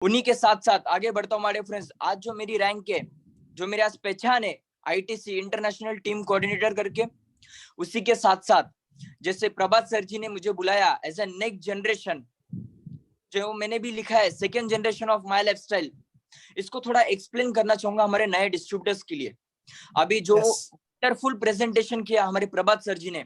उन्हीं के साथ साथ आगे बढ़ता हूँ हमारे फ्रेंड्स। आज जो मेरी रैंक है, जो मेरे आज पहचान है आईटीसी इंटरनेशनल टीम कोऑर्डिनेटर करके, उसी के साथ साथ जैसे प्रभात सर जी ने मुझे बुलाया एज ए नेक्स्ट जनरेशन, जो मैंने भी लिखा है second generation of my lifestyle, इसको थोड़ा एक्सप्लेन करना चाहूंगा हमारे नए डिस्ट्रीब्यूटर्स के लिए। अभी जो वंडरफुल प्रेजेंटेशन किया हमारे प्रभात सर जी ने,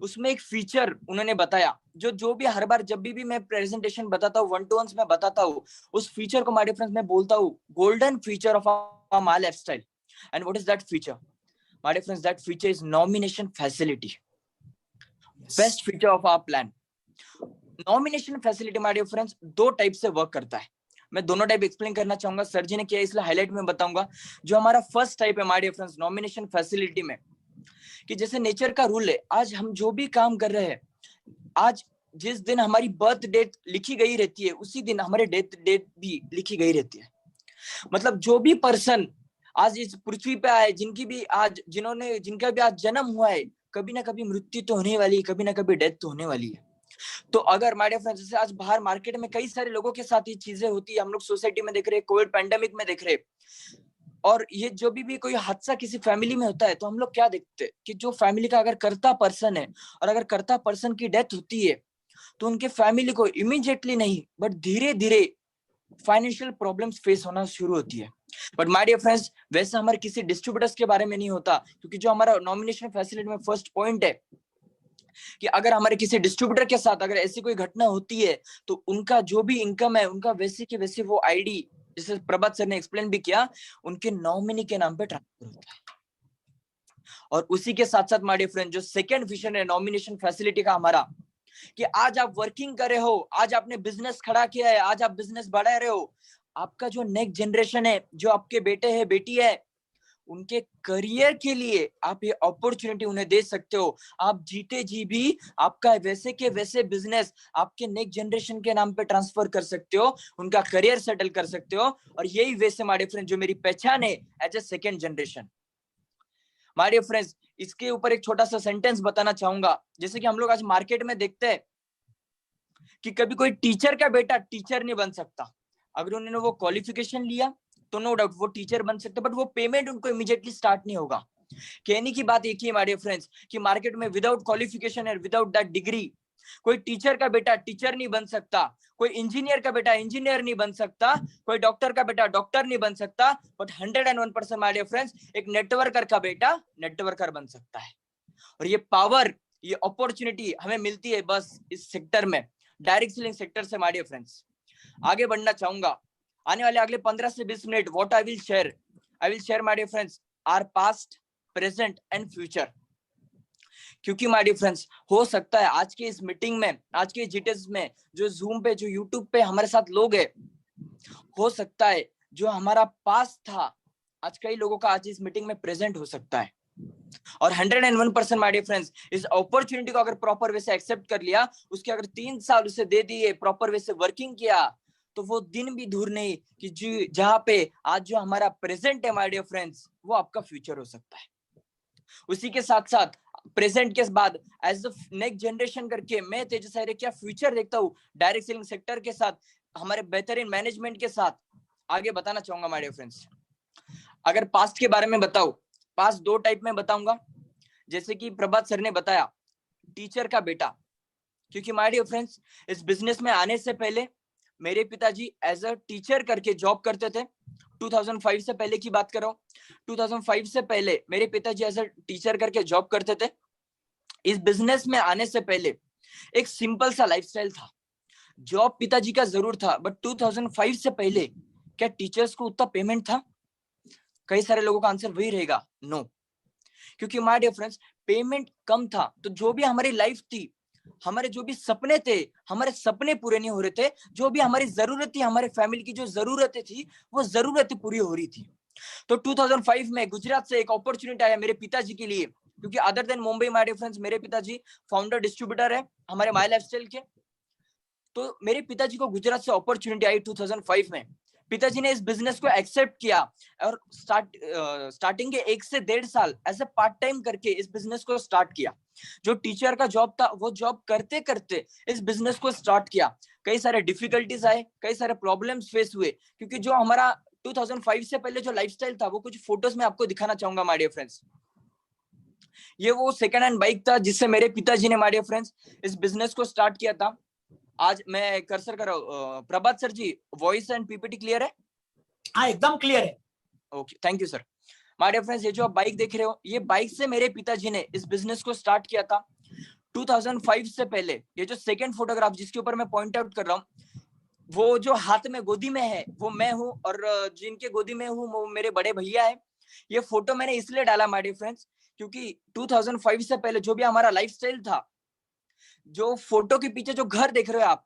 उसमें एक फीचर उन्होंने बताया, जो भी हर बार जब भी मैं प्रेजेंटेशन बताता हूँ, वन टू वंस में बताता हूँ, उस फीचर को माय डिफरेंस में बोलता हूँ golden feature of my lifestyle. And what is that feature my difference? That feature is nomination facility, best feature of our plan. Nomination facility my dear friends दो type से work करता है। मैं दोनों type explain करना चाहूंगा, sir जी ने किया इसलिए हाईलाइट में बताऊंगा। जो हमारा फर्स्ट टाइप है my dear friends nomination facility में, कि जैसे नेचर का रूल है, आज हम जो भी काम कर रहे हैं, आज जिस दिन हमारी बर्थ डेट लिखी गई रहती है, उसी दिन हमारे डेथ डेट भी लिखी गई रहती है। मतलब जो भी पर्सन आज इस पृथ्वी पे आए, जिनका भी आज जन्म हुआ है, कभी ना कभी मृत्यु तो होने वाली है, कभी ना कभी डेथ तो होने वाली है। तो अगर माय डियर फ्रेंड्स, जैसे आज बाहर मार्केट में कई सारे लोगों के साथ ये चीजें होती है, हम लोग सोसाइटी में देख रहे हैं, कोविड पैंडेमिक में देख रहे हैं, और ये जो भी कोई हादसा किसी फैमिली में होता है, तो हम लोग क्या देखते हैं कि जो फैमिली का अगर कर्ता पर्सन है, और अगर कर्ता पर्सन की डेथ होती है, तो उनके फैमिली को इमीडिएटली नहीं बट धीरे धीरे फाइनेंशियल प्रॉब्लम्स फेस होना शुरू होती है। बट माय डियर फ्रेंड्स, वैसे हमारे किसी डिस्ट्रीब्यूटर्स के बारे में नहीं होता, क्योंकि जो हमारा नॉमिनेशन फैसिलिटी में फर्स्ट पॉइंट है कि अगर हमारे किसी डिस्ट्रीब्यूटर के साथ अगर ऐसी कोई घटना होती है, तो उनका जो भी इनकम है, उनका वैसे के वैसे वो आईडी, जैसे प्रभात सर ने एक्सप्लेन भी किया, उनके नॉमिनी के नाम पे ट्रांसफर होता है। और उसी के साथ साथ माय डियर फ्रेंड, जो सेकंड विजन है नॉमिनेशन फैसिलिटी का हमारा, कि आज आप वर्किंग कर रहे हो, आज आपने बिजनेस खड़ा किया है, आज आप बिजनेस बढ़ा रहे हो, आपका जो नेक्स्ट जनरेशन है, जो आपके बेटे है बेटी है, उनके करियर के लिए आप ये अपॉर्चुनिटी उन्हें दे सकते हो। आप जीते जी भी आपका वैसे के वैसे बिजनेस आपके नेक्स्ट जनरेशन के नाम पे ट्रांसफर कर सकते हो, उनका करियर सेटल कर सकते हो। और यही वैसे माय डियर फ्रेंड जो मेरी पहचान है as a second generation. My dear friends, इसके ऊपर एक छोटा सा सेंटेंस बताना चाहूंगा। जैसे कि हम लोग आज मार्केट में देखते हैं कि कभी कोई टीचर का बेटा टीचर नहीं बन सकता। अगर उन्होंने वो क्वालिफिकेशन लिया तो नो डाउट वो टीचर बन सकते, बट वो पेमेंट उनको इमीडिएटली स्टार्ट नहीं होगा। कहने की बात एक ही है माय डियर फ्रेंड्स, कि मार्केट में विदाउट क्वालिफिकेशन और विदाउट दैट डिग्री कोई टीचर का बेटा टीचर नहीं बन सकता, कोई इंजीनियर का बेटा इंजीनियर नहीं बन सकता, कोई डॉक्टर का बेटा डॉक्टर नहीं बन सकता, बट 101% माय डियर फ्रेंड्स एक नेटवर्कर का बेटा नेटवर्कर बन सकता है। और ये पावर, ये अपॉर्चुनिटी हमें मिलती है बस इस सेक्टर में, डायरेक्ट सेलिंग सेक्टर से। माय डियर फ्रेंड्स, आगे बढ़ना चाहूंगा। आने वाले अगले 15 से 20 minute what I will share my dear friends are past, present and future. क्योंकि माय डियर फ्रेंड्स, हो सकता है आज के इस मीटिंग में, आज के जीटेस में, जो जूम पे, जो यूट्यूब पे हमारे साथ लोग हैं, हो सकता है जो हमारा पास्ट था, आज कई लोगों का आज इस मीटिंग में प्रेजेंट हो सकता है। और 101% माय डियर फ्रेंड्स, इस अपॉर्चुनिटी को अगर प्रॉपर वे से एक्सेप्ट कर लिया, उसके अगर 3 साल उसे दे दिए, प्रॉपर वे से वर्किंग किया, तो वो दिन भी दूर नहीं कि जहां पे आज जो हमारा प्रेजेंट है माय डियर फ्रेंड्स, वो आपका फ्यूचर हो सकता है। उसी के साथ साथ प्रेजेंट के बाद एज द नेक्स्ट जनरेशन करके मैं तेजस आर्य क्या फ्यूचर देखता हूँ डायरेक्ट सेलिंग सेक्टर के साथ, हमारे बेहतरीन मैनेजमेंट के साथ, आगे बताना चाहूंगा माय डियर फ्रेंड्स। अगर पास्ट के बारे में बताऊं, पास्ट दो टाइप में बताऊंगा। जैसे कि प्रभात सर ने बताया टीचर का बेटा, क्योंकि माय डियर फ्रेंड्स इस बिजनेस में आने से पहले मेरे पिताजी एज अ टीचर करके जॉब करते थे। 2005 से पहले की बात कर रहा हूँ। 2005 से पहले मेरे पिताजी एज अ टीचर करके जॉब करते थे। इस बिजनेस में आने से पहले एक सिंपल सा लाइफस्टाइल था। जॉब पिताजी का जरूर था, बट 2005 से पहले क्या टीचर्स को उतना पेमेंट था? कई सारे लोगों का आंसर वही रहेगा, नो। क्योंकि माय डियर फ्रेंड्स पेमेंट कम था, तो जो भी हमारी लाइफ थी, हमारे जो भी सपने थे, हमारे सपने पूरे नहीं हो रहे थे, जो भी हमारी जरूरत थी, हमारे फैमिली की जो जरूरतें थी, वो जरूरतें पूरी हो रही थी। तो 2005 में गुजरात से एक अपॉर्चुनिटी आया मेरे पिताजी के लिए, क्योंकि other than Mumbai my dear friends मेरे पिताजी फाउंडर डिस्ट्रीब्यूटर है हमारे माय लाइफस्टाइल के। तो मेरे पिताजी को गुजरात से अपॉर्चुनिटी आई 2005 में। पिताजी ने इस बिजनेस को एक्सेप्ट किया और स्टार्टिंग के 1 से 1.5 साल ऐसे पार्ट टाइम करके इस बिजनेस को स्टार्ट किया। जो टीचर का जॉब था वो जॉब करते करते इस बिजनेस को स्टार्ट किया। कई सारे डिफिकल्टीज आए, कई सारे प्रॉब्लम्स फेस हुए, क्योंकि जो हमारा 2005 से पहले जो लाइफस्टाइल था वो कुछ फोटोज में आपको दिखाना चाहूंगा माय डियर फ्रेंड्स। ये वो सेकंड हैंड बाइक था जिससे मेरे पिताजी ने माय डियर फ्रेंड्स इस बिजनेस को स्टार्ट किया था। आज मैं कर्सर कर रहा हूँ। Prabhat sir ji, voice and PPT clear है? हाँ, एकदम क्लियर है। Okay, thank you sir. My dear friends, ये जो आप बाइक देख रहे हो, ये बाइक से मेरे पिताजी ने इस बिजनेस को स्टार्ट किया था 2005 से पहले। ये जो सेकंड फोटोग्राफ जिसके ऊपर मैं पॉइंट आउट कर रहा हूँ, वो जो हाथ में गोदी में है वो मैं हूँ, और जिनके गोदी में हूँ वो मेरे बड़े भैया है। ये फोटो मैंने इसलिए डाला माय डियर फ्रेंड्स, क्योंकि 2005 से पहले जो भी हमारा लाइफस्टाइल था, जो फोटो के पीछे जो घर देख रहे हो आप,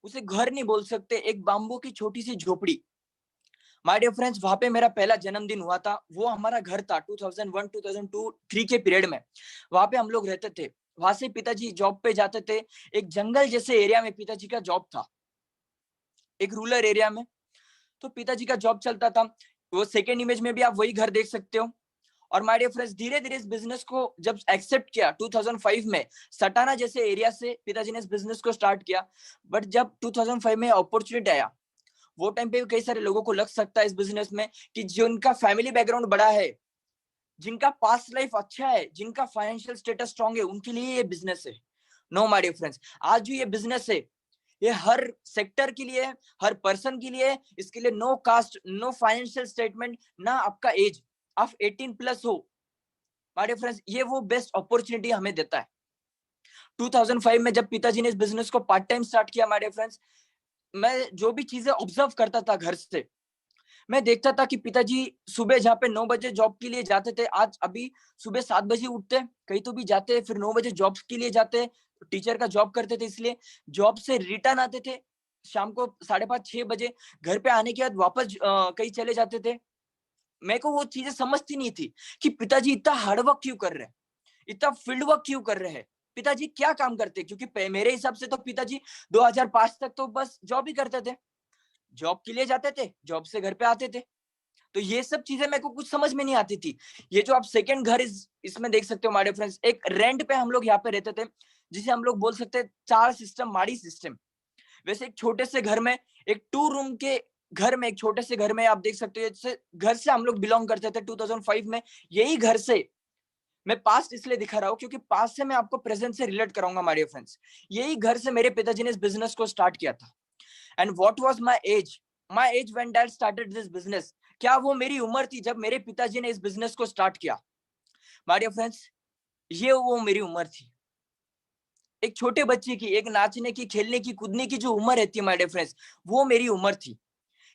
उसे घर नहीं बोल सकते, एक बाम्बू की छोटी सी झोपड़ी। माय डियर फ्रेंड्स, वहां पे मेरा पहला जन्मदिन हुआ था। वो हमारा घर था 2001, 2002, 3 के पीरियड में। वहां पे हम लोग रहते थे। वहां से पिताजी जॉब पे जाते थे। एक जंगल जैसे एरिया में पिताजी का जॉब था, एक रूरल एरिया में। तो पिताजी का जॉब चलता था। वो सेकेंड इमेज में भी आप वही घर देख सकते हो। और माय डियर फ्रेंड्स, धीरे धीरे इस बिजनेस को जब एक्सेप्ट किया 2005 में, सटाना जैसे एरिया से पिताजी ने इस बिजनेस को स्टार्ट किया। बट जब 2005 में अपॉर्चुनिटी आया, वो टाइम पे कई सारे लोगों को लग सकता है इस बिजनेस में कि जिनका फैमिली बैकग्राउंड बड़ा है, जिनका पास्ट लाइफ अच्छा है, जिनका फाइनेंशियल स्टेटस स्ट्रांग है, उनके लिए ये बिजनेस है। नो माय डियर फ्रेंड्स, आज जो ये बिजनेस है, ये हर सेक्टर के लिए, हर पर्सन के लिए। इसके लिए no cost, no financial statement, ना आपका एज, आप 18 प्लस हो। माय डियर फ्रेंड्स, ये वो बेस्ट अपॉर्चुनिटी हमें देता है। 2005 में जब पिताजी ने इस बिजनेस को पार्ट टाइम स्टार्ट किया माय डियर फ्रेंड्स, मैं जो भी चीजें ऑब्जर्व करता था घर से, मैं देखता था कि पिताजी सुबह जहाँ पे 9 बजे जॉब के लिए जाते थे, आज अभी सुबह 7 बजे उठते, कहीं तो भी जाते, फिर 9 बजे जॉब के लिए जाते। टीचर का जॉब करते थे, इसलिए जॉब से रिटर्न आते थे शाम को 5:30-6 बजे। घर पे आने के बाद वापस कहीं चले जाते थे। मेरे को वो चीजें समझती नहीं थी कि पिताजी इतना हार्डवर्क क्यों कर रहे हैं, इतना फील्ड वर्क क्यों कर रहे हैं, पिताजी क्या काम करते हैं। क्योंकि मेरे हिसाब से तो पिताजी 2005 तक तो बस जॉब ही करते थे, जॉब के लिए जाते थे, जॉब से घर पे आते थे। तो ये सब चीजें मेरे को कुछ समझ में नहीं आती थी। ये जो आप सेकंड घर इसमें देख सकते हो माय डियर फ्रेंड्स, एक रेंट पे हम लोग यहाँ पे रहते थे, जिसे हम लोग बोल सकते हैं चार सिस्टम माड़ी सिस्टम। वैसे एक छोटे से घर में, एक 2 रूम के घर में, एक छोटे से घर में आप देख सकते हो, जैसे घर से हम लोग बिलोंग करते थे 2005 में। यही घर से मैं पास्ट इसलिए दिखा रहा हूँ क्योंकि पास्ट से मैं आपको प्रेजेंट से रिलेट कराऊंगा माय डियर फ्रेंड्स। यही घर से मेरे पिताजी ने इस बिजनेस को स्टार्ट किया था। And what was my age when dad started this business? क्या वो मेरी उम्र थी जब मेरे पिताजी ने इस बिजनेस को स्टार्ट किया? माय डियर फ्रेंड्स, ये वो मेरी उम्र थी, एक छोटे बच्चे की, एक नाचने की, खेलने की, कूदने की जो उम्र रहती है माय डियर फ्रेंड्स, वो मेरी उम्र थी।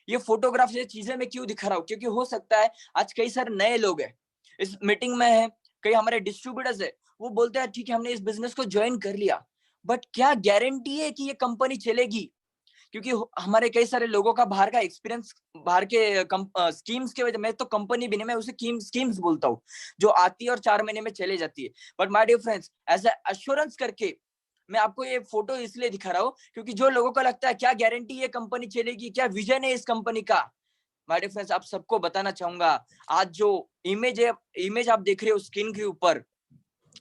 ये फोटोग्राफ, ये चीजें मैं क्यों दिखा रहा हूँ? क्योंकि हो सकता है आज कई सारे नए लोग हैं इस मीटिंग में है, कई हमारे डिस्ट्रीब्यूटर्स है, वो बोलते हैं ठीक है हमने इस बिजनेस को ज्वाइन कर लिया, बट क्या गारंटी है कि ये कंपनी चलेगी? क्योंकि हमारे कई सारे लोगों का बाहर का एक्सपीरियंस, बाहर के स्कीम्स के वजह, मैं तो कंपनी भी नहीं, मैं उसे स्कीम्स बोलता हूँ, जो आती है और 4 महीने में चले जाती है। But my dear friends, as assurance करके मैं आपको ये फोटो इसलिए दिखा रहा हूँ क्योंकि जो लोगों को लगता है क्या गारंटी ये कंपनी चलेगी, क्या विजन है इस कंपनी का, माय डियर फ्रेंड्स, आप सबको बताना चाहूंगा, आज जो इमेज है, इमेज आप देख रहे हो स्क्रीन के ऊपर,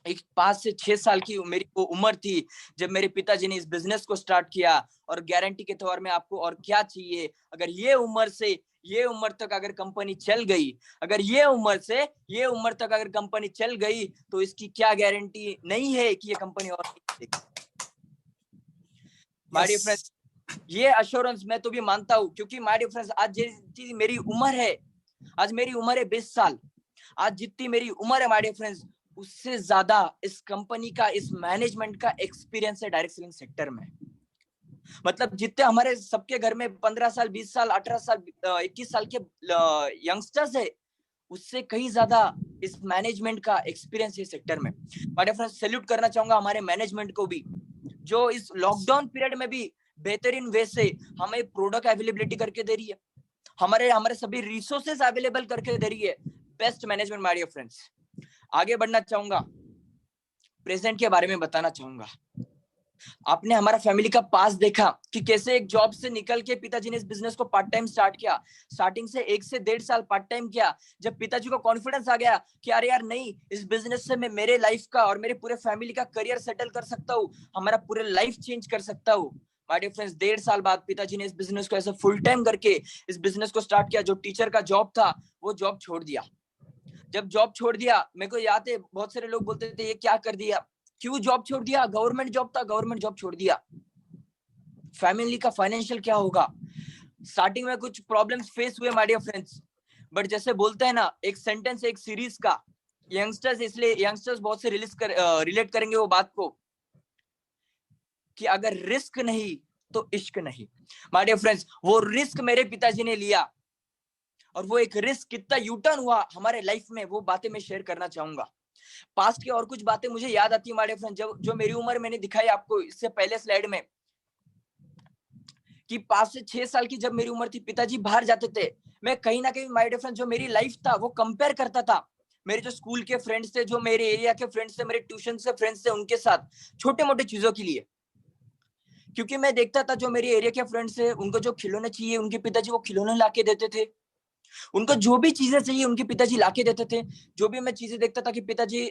एक 5 से 6 साल की मेरी वो उम्र थी जब मेरे पिताजी ने इस बिजनेस को स्टार्ट किया। और गारंटी के तौर में आपको और क्या चाहिए? अगर ये उम्र से ये उम्र तक अगर कंपनी चल गई, अगर ये उम्र से ये उम्र तक अगर कंपनी चल गई, तो इसकी क्या गारंटी नहीं है कि ये कंपनी और माय डियर फ्रेंड्स, ये अश्योरेंस मैं तो भी मानता हूँ। क्योंकि माय डियर फ्रेंड्स, आज जितनी मेरी उम्र है, आज मेरी उम्र है 20 साल, आज जितनी मेरी उम्र है माय डियर फ्रेंड्स, उससे ज्यादा इस कंपनी का, इस मैनेजमेंट का एक्सपीरियंस है डायरेक्ट सेलिंग सेक्टर में। मतलब जितने हमारे सबके घर में 15 साल, 20 साल, 18 साल, 21 साल के यंगस्टर्स है, उससे कहीं ज्यादा इस मैनेजमेंट का एक्सपीरियंस है सेक्टर में। माय डियर फ्रेंड्स, सैल्यूट करना चाहूंगा हमारे मैनेजमेंट को भी, जो इस लॉकडाउन पीरियड में भी बेहतरीन वे से हमें प्रोडक्ट अवेलेबिलिटी करके दे रही है, हमारे हमारे सभी रिसोर्सेज अवेलेबल करके दे रही है। Best management my dear friends. आगे बढ़ना चाहूंगा, प्रेजेंट के बारे में बताना चाहूंगा। आपने हमारा फैमिली का पास देखा कि कैसे एक जॉब से निकल के पिताजी ने इस बिजनेस को पार्ट टाइम स्टार्ट किया। स्टार्टिंग से 1 से 1.5 साल पार्ट टाइम किया। जब पिताजी को कॉन्फिडेंस आ गया कि अरे यार नहीं, इस बिजनेस से मैं मेरे लाइफ का और मेरे पूरे फैमिली का करियर सेटल कर सकता हूँ, हमारा पूरे लाइफ चेंज कर सकता हूँ। माय डियर फ्रेंड्स, 1.5 साल बाद पिताजी ने इस बिजनेस को ऐसा फुल टाइम करके इस बिजनेस को स्टार्ट किया। जो टीचर का जॉब था वो जॉब छोड़ दिया। जब जॉब छोड़ दिया, मेरे को याद है बहुत सारे लोग बोलते थे ये क्या कर दिया, क्यों जॉब छोड़ दिया, गवर्नमेंट जॉब था, गवर्नमेंट जॉब छोड़ दिया, फैमिली का फाइनेंशियल क्या होगा। स्टार्टिंग में कुछ प्रॉब्लम्स फेस हुए माय डियर फ्रेंड्स, बट जैसे बोलते हैं ना, एक सेंटेंस एक सीरीज का, यंगस्टर्स, इसलिए यंगस्टर्स बहुत से रिलेट करेंगे वो बात को कि अगर रिस्क नहीं तो इश्क नहीं। माय डियर फ्रेंड्स, वो रिस्क मेरे पिताजी ने लिया और वो एक रिस्क कितना यूटर्न हुआ हमारे लाइफ में, वो बातें मैं शेयर करना चाहूंगा। पास्ट की और कुछ बातें मुझे याद आती है माय डियर फ्रेंड्स, जो मेरी उम्र मैंने दिखाई आपको इससे पहले स्लाइड में, कि 5 से 6 साल की जब मेरी उम्र थी, पिताजी बाहर जाते थे, मैं कहीं ना कहीं माय डियर फ्रेंड्स जो मेरी लाइफ था वो कंपेयर करता था मेरे जो स्कूल के फ्रेंड्स थे, जो मेरे एरिया के फ्रेंड्स थे, मेरे ट्यूशन से फ्रेंड्स थे, उनके साथ छोटे मोटे चीजों के लिए। क्योंकि मैं देखता था जो मेरे एरिया के फ्रेंड्स थे, उनको जो खिलौने चाहिए उनके पिताजी वो खिलौने लाके देते थे, उनको जो भी चीजें चाहिए उनके पिताजी लाके देते थे। जो भी मैं चीजें देखता था कि पिताजी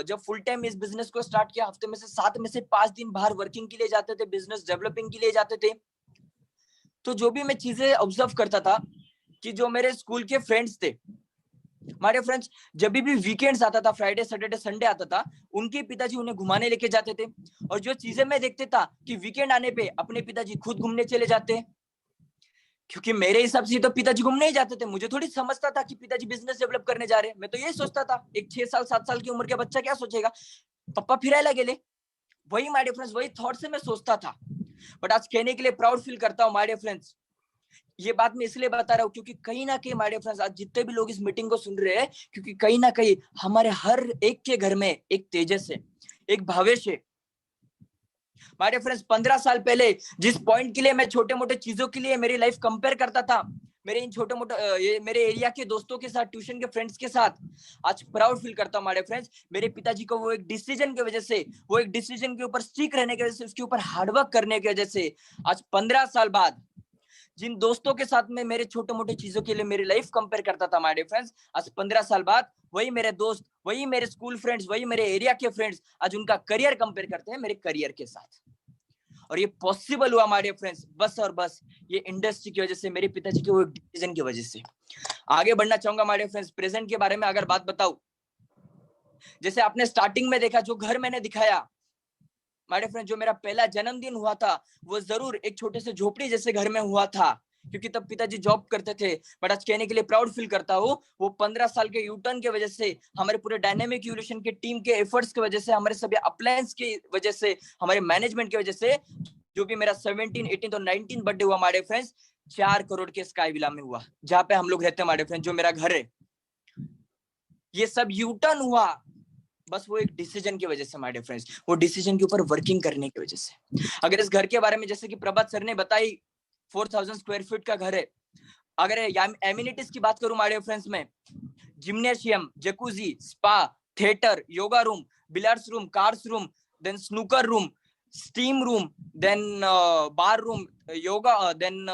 जब फुल टाइम इस बिजनेस को स्टार्ट किया, हफ्ते में से 7 में से 5 दिन बाहर वर्किंग के लिए जाते थे, बिजनेस डेवलपिंग के लिए जाते थे। तो जो भी मैं चीजें ऑब्जर्व करता था कि जो मेरे स्कूल के फ्रेंड्स थे, हमारे फ्रेंड्स, जब भी वीकेंड्स आता था, फ्राइडे सैटरडे संडे आता था, उनके पिताजी उन्हें घुमाने लेके जाते थे। और जो चीजें मैं देखते था कि वीकेंड आने पे अपने पिताजी खुद घूमने चले जाते, क्योंकि मेरे हिसाब से तो पिताजी घूमने ही जाते थे, मुझे थोड़ी समझता था कि पिताजी बिजनेस डेवलप करने जा रहे हैं। मैं तो यही सोचता था, एक 6 साल 7 साल की उम्र के बच्चा क्या सोचेगा, पप्पा फिरायला गेले, वही माय डियर फ्रेंड्स, वही थॉट से मैं सोचता था। बट आज कहने के लिए प्राउड फील करता हूँ माय डियर फ्रेंड्स। ये बात मैं इसलिए बता रहा हूँ क्योंकि कहीं ना कहीं माय डियर फ्रेंड्स, आज जितने भी लोग इस मीटिंग को सुन रहे हैं, क्योंकि कहीं ना कहीं हमारे हर एक के घर में एक तेजस है, एक भावेश है। माय डियर फ्रेंड्स, 15 साल पहले जिस पॉइंट के लिए मैं छोटे मोटे चीजों के लिए मेरी लाइफ कंपेयर करता था, मेरे इन छोटे मोटे ये मेरे एरिया के दोस्तों के साथ, ट्यूशन के फ्रेंड्स के साथ, आज प्राउड फील करता हूँ माय डियर फ्रेंड्स। मेरे पिताजी को वो एक डिसीजन की वजह से, वो एक डिसीजन के ऊपर स्टिक रहने की वजह से, उसके ऊपर हार्डवर्क करने की वजह से, आज 15 साल बाद जिन दोस्तों के साथ में मेरे छोटे मोटे चीजों के लिए मेरी लाइफ कंपेयर करता था माय डियर फ्रेंड्स, आज 15 साल बाद वही मेरे दोस्त, वही मेरे स्कूल फ्रेंड्स, वही मेरे एरिया के फ्रेंड्स आज उनका करियर कंपेयर करते हैं मेरे करियर के साथ। और ये पॉसिबल हुआ माय डियर फ्रेंड्स बस और बस ये इंडस्ट्री की वजह से, मेरे पिताजी के वो एक डिसीजन की वजह से। आगे बढ़ना चाहूंगा माय डियर फ्रेंड्स। प्रेजेंट के बारे में अगर बात बताऊं, जैसे आपने स्टार्टिंग में देखा जो घर मैंने दिखाया माय डियर फ्रेंड्स, जो मेरा पहला जन्मदिन हुआ था वो जरूर एक छोटे से झोपड़ी जैसे घर में हुआ था, क्योंकि तब पिताजी जॉब करते थे। बट आज कहने के लिए प्राउड फील करता हूँ, वो 15 साल के यूटर्न की वजह से, हमारे पूरे डायनेमिक इवोल्यूशन के टीम के एफर्ट्स की वजह से, हमारे सभी अप्लायंस की वजह से, हमारे मैनेजमेंट की वजह से, जो भी मेरा 17, 18 और 19 बर्थडे हुआ माय डियर फ्रेंड्स, 4 करोड़ के स्काई विला में हुआ, जहाँ पे हम लोग रहते हैं माय डियर फ्रेंड्स, जो मेरा घर है। ये सब यूटर्न हुआ बस वो एक डिसीजन की वजह से माय डियर फ्रेंड्स, वो डिसीजन के ऊपर वर्किंग करने की वजह से। अगर इस घर के बारे में जैसे कि प्रभात सर ने बताई, 4000 स्क्वायर फीट का घर है। अगर एमिनिटीज की बात करूं माय डियर फ्रेंड्स में, gymnasium, jacuzzi, spa, theatre, yoga room, billiards room, cards room, then snooker room, steam room, then bar room, yoga, then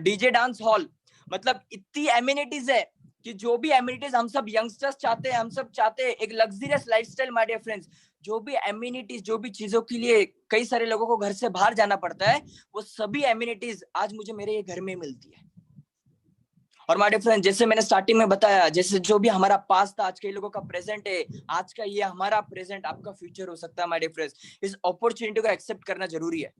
DJ dance hall, मतलब इतनी एमिनिटीज है कि जो भी एमिनिटीज हम सब यंगस्टर्स चाहते हैं, हम सब चाहते हैं एक luxurious lifestyle my dear friends. जो भी एमिनिटीज, जो भी चीजों के लिए कई सारे लोगों को घर से बाहर जाना पड़ता है, वो सभी एमिनिटीज आज मुझे मेरे ये घर में मिलती है। और माय डियर फ्रेंड्स, जैसे मैंने स्टार्टिंग में बताया, जैसे जो भी हमारा पास था आज कई लोगों का प्रेजेंट है, आज का ये हमारा प्रेजेंट आपका फ्यूचर हो सकता है माय डियर फ्रेंड्स। इस अपॉर्चुनिटी को एक्सेप्ट करना जरूरी है।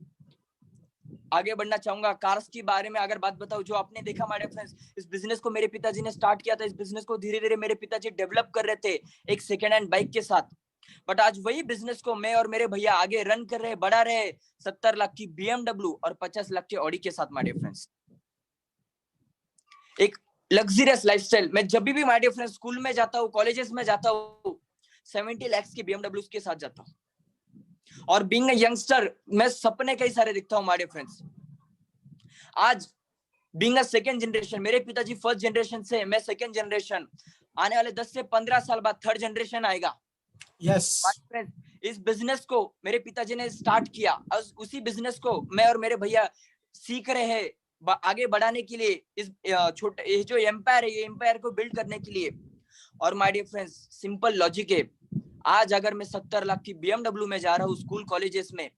आगे बढ़ना चाहूंगा। कार्स के बारे में अगर बात बताऊं, जो आपने देखा माय डियर फ्रेंड्स, इस बिजनेस को मेरे पिताजी ने स्टार्ट किया था, इस बिजनेस को धीरे धीरे मेरे पिताजी डेवलप कर रहे थे एक सेकेंड हैंड बाइक के साथ। बट आज वही बिजनेस को मैं और मेरे भैया आगे रन कर रहे, बढ़ा रहे, 70 लाख की BMW और 50 लाख के ऑडी के साथ माय डियर फ्रेंड्स। एक लग्जरियस लाइफस्टाइल। मैं जब भी माय डियर फ्रेंड्स स्कूल में जाता हूँ, कॉलेजेस में जाता हूँ, 70 लाख की BMW के साथ जाता हूँ। और बीइंग अ यंगस्टर मैं सपने कई सारे दिखता हूँ माय डियर फ्रेंड्स। आज बीइंग अ सेकंड जनरेशन, मेरे पिताजी फर्स्ट जनरेशन से, मैं सेकंड जनरेशन, आने वाले 10 से 15 साल बाद थर्ड जनरेशन आएगा। Yes. फ्रेंड्स, इस बिजनेस को मेरे पिताजी ने स्टार्ट किया और उसी बिजनेस को मैं और मेरे भैया सीख रहे हैं आगे बढ़ाने के लिए, इस छोटे जो एम्पायर है, ये एम्पायर को बिल्ड करने के लिए। और my dear friends, simple logic है, आज अगर मैं 70 लाख की BMW में जा रहा हूँ स्कूल कॉलेजेस में,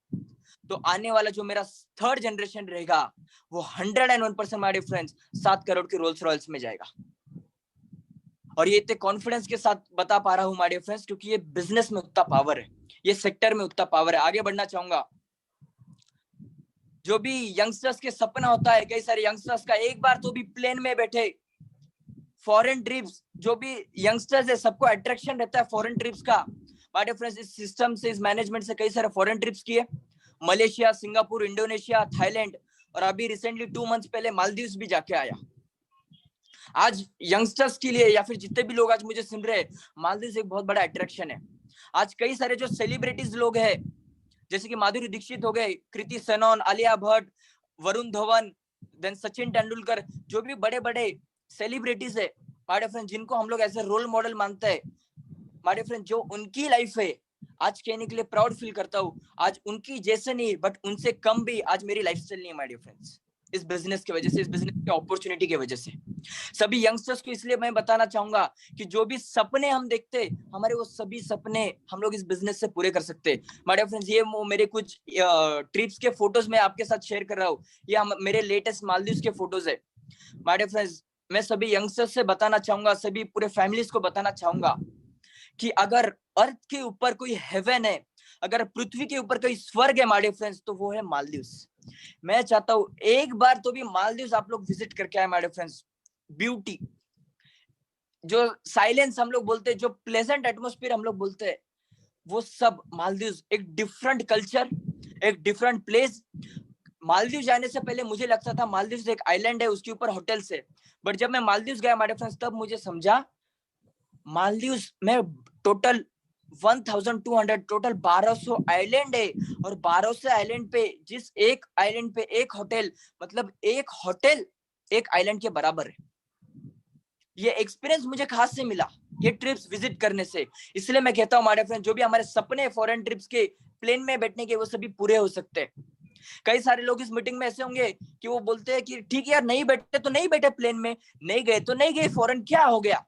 तो आने वाला जो मेरा थर्ड जनरेशन रहेगा वो 101% माय डियर फ्रेंड्स 7 करोड़ के रोल्स रॉयल्स में जाएगा। और ये इतने कॉन्फिडेंस के साथ बता पा रहा हूँ माय डियर फ्रेंड्स, क्योंकि ये बिजनेस में उतना पावर है, ये सेक्टर में उतना पावर है। आगे बढ़ना चाहूंगा। जो भी यंगस्टर्स के सपना होता है, कई सारे यंगस्टर्स का एक बार तो भी प्लेन में बैठे फॉरेन ट्रिप्स, जो भी यंगस्टर्स है सबको अट्रैक्शन रहता है फॉरेन ट्रिप्स का। माय डियर फ्रेंड्स, इस सिस्टम से, इस मैनेजमेंट से कई सारे फॉरेन ट्रिप्स किए, मलेशिया, सिंगापुर, इंडोनेशिया, थाईलैंड, और अभी रिसेंटली 2 मंथ्स पहले मालदीव्स भी जाके आया। आज यंगस्टर्स के लिए या फिर जितने भी लोग आज मुझे सुन रहे हैं, मालदीव एक बहुत बड़ा अट्रैक्शन है। आज कई सारे जो सेलिब्रिटीज लोग हैं, जैसे कि माधुरी दीक्षित हो गए, कृति सेनन, आलिया भट्ट, वरुण धवन, देन सचिन तेंदुलकर, जो भी बड़े बड़े सेलिब्रिटीज है माय डियर फ्रेंड, जिनको हम लोग ऐसे रोल मॉडल मानते हैं माय डियर फ्रेंड, जो उनकी लाइफ है, आज कहने के लिए प्राउड फील करता हूँ, आज उनकी जैसे नहीं बट उनसे कम भी आज मेरी लाइफस्टाइल नहीं है माय डियर फ्रेंड्स, इस बिजनेस की वजह से, इस बिजनेस की अपॉर्चुनिटी की वजह से। सभी यंगस्टर्स को इसलिए मैं बताना चाहूंगा कि जो भी सपने हम देखते, हमारे वो सभी सपने हम लोग इस बिजनेस से पूरे कर सकते हैं माय डियर फ्रेंड्स। ये मेरे कुछ ट्रिप्स के फोटोज मैं आपके साथ शेयर कर रहा हूँ, ये मेरे लेटेस्ट मालदीव्स के फोटोज है माय डियर फ्रेंड्स। मैं सभी यंगस्टर्स से बताना चाहूंगा, सभी पूरे फैमिलीज को बताना चाहूंगा कि अगर अर्थ के ऊपर कोई हेवन है, अगर पृथ्वी के ऊपर कोई स्वर्ग है माय डियर फ्रेंड्स, तो वो है मालदीव्स। मैं चाहता हूँ एक बार तो भी मालदीव्स आप लोग विजिट करके आए माय डियर फ्रेंड्स। ब्यूटी, जो साइलेंस हम लोग बोलते हैं, जो प्लेजेंट एटमोस्फियर हम लोग बोलते हैं, वो सब मालदीव्स, एक डिफरेंट कल्चर, एक डिफरेंट प्लेस। मालदीव जाने से पहले मुझे लगता था मालदीव एक आइलैंड है, उसके ऊपर होटल्स है, बट जब मैं मालदीव गया माय डियर फ्रेंड्स, तब मुझे समझा मालदीव में टोटल 1200, टोटल 1200 आइलैंड है, और 1200 आइलैंड पे जिस एक आइलैंड पे एक होटल, मतलब एक होटल एक आइलैंड के बराबर है। ये एक्सपीरियंस मुझे खास से मिला ये ट्रिप्स विजिट करने से। इसलिए मैं कहता हूँ माय डियर फ्रेंड, जो भी हमारे सपने फॉरेन ट्रिप्स के, प्लेन में बैठने के, वो सभी पूरे हो सकते हैं। कई सारे लोग इस मीटिंग में ऐसे होंगे कि वो बोलते हैं कि ठीक है यार, नहीं बैठे तो नहीं बैठे प्लेन में, नहीं गए तो नहीं गए फॉरेन, क्या हो गया।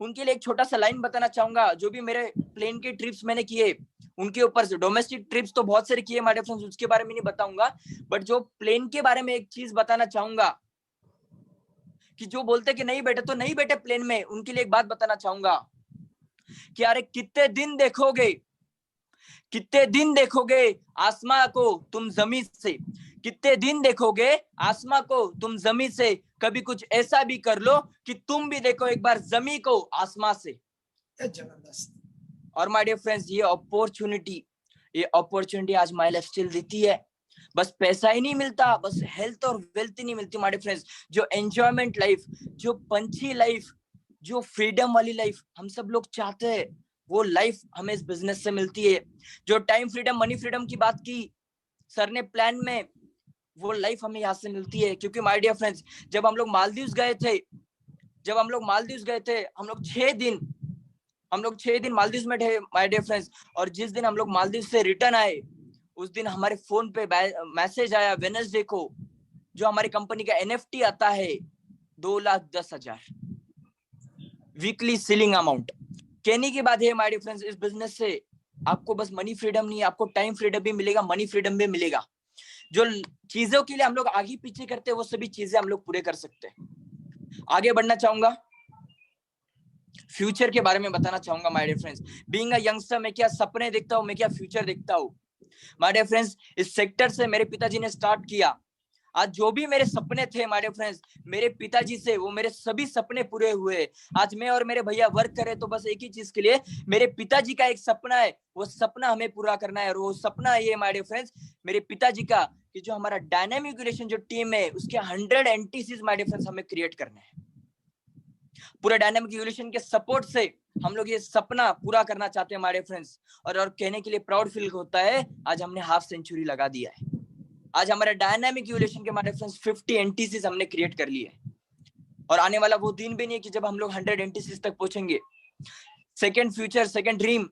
उनके लिए एक छोटा सा लाइन बताना चाहूंगा। जो भी मेरे प्लेन के ट्रिप्स मैंने किए, उनके ऊपर से डोमेस्टिक ट्रिप्स तो बहुत सारे किए माय डियर फ्रेंड्स, उसके बारे में नहीं बताऊंगा, बट जो प्लेन के बारे में एक चीज बताना चाहूंगा कि जो बोलते कि नहीं बैठे तो नहीं बैठे प्लेन में, उनके लिए एक बात बताना चाहूंगा कि अरे कितने दिन देखोगे, कितने दिन देखोगे आसमां को तुम जमीन से, कितने दिन देखोगे आसमां को तुम जमीन से, कभी कुछ ऐसा भी कर लो कि तुम भी देखो एक बार जमीन को आसमां से। जबरदस्त। और माय डियर फ्रेंड्स, ये अपॉर्चुनिटी आज माय लाइफस्टाइल देती है। बस पैसा ही नहीं मिलता, बस हेल्थ और वेल्थ ही नहीं मिलती माय डियर फ्रेंड्स, जो एंजॉयमेंट लाइफ, जो पंछी लाइफ, जो फ्रीडम वाली लाइफ हम सब लोग चाहते हैं, वो लाइफ हमें इस बिजनेस से मिलती है। जो टाइम फ्रीडम, मनी फ्रीडम की बात की सर ने प्लान में, वो लाइफ हमें यहाँ से मिलती है। क्योंकि माय डियर फ्रेंड्स, जब हम लोग मालदीव्स गए थे, हम लोग 6 दिन मालदीव्स में थे माय डियर फ्रेंड्स। और जिस दिन हम लोग मालदीव से रिटर्न आए, उस दिन हमारे फोन पे मैसेज आया वेडनेसडे को, जो हमारी कंपनी का NFT आता है 2,10,000 वीकली सीलिंग अमाउंट। कहने की बात है माय डियर फ्रेंड्स, इस बिजनेस से आपको बस मनी फ्रीडम नहीं, आपको टाइम फ्रीडम भी मिलेगा, मनी फ्रीडम भी मिलेगा। जो चीजों के लिए हम लोग आगे पीछे करते हैं, वो सभी चीजें हम लोग पूरे कर सकते हैं। आगे बढ़ना चाहूंगा, फ्यूचर के बारे में बताना चाहूंगा my dear friends. Being a youngster, मैं क्या सपने देखता हूँ, मैं क्या फ्यूचर देखता हूँ माय डियर फ्रेंड्स। इस सेक्टर से मेरे पिताजी ने स्टार्ट किया। आज जो भी मेरे सपने थे माय डियर फ्रेंड्स, मेरे पिताजी से वो मेरे सभी सपने पूरे हुए। आज मैं और मेरे भैया वर्क करें तो बस एक ही चीज के लिए, मेरे पिताजी का एक सपना है, वो सपना हमें पूरा करना है। और वो सपना ये माय डियर फ्रेंड्स, मेरे पिताजी का, कि जो हमारा डायनामिक रिलेशन जो टीम है, उसके 100 एंटीसीज माय डियर फ्रेंड्स हमें क्रिएट करने हैं। पूरे डायनामिक इवोल्यूशन के सपोर्ट से हम लोग ये सपना पूरा करना चाहते हैं हमारे फ्रेंड्स। और कहने के लिए प्राउड फील होता है, आज हमने हाफ सेंचुरी लगा दिया है। आज हमारे डायनामिक इवोल्यूशन के हमारे फ्रेंड्स 50 एंटीसीज हमने क्रिएट कर लिए, और आने वाला वो दिन भी नहीं कि जब हम लोग 100 एंटीसीज तक पहुंचेंगे। Second future, second dream,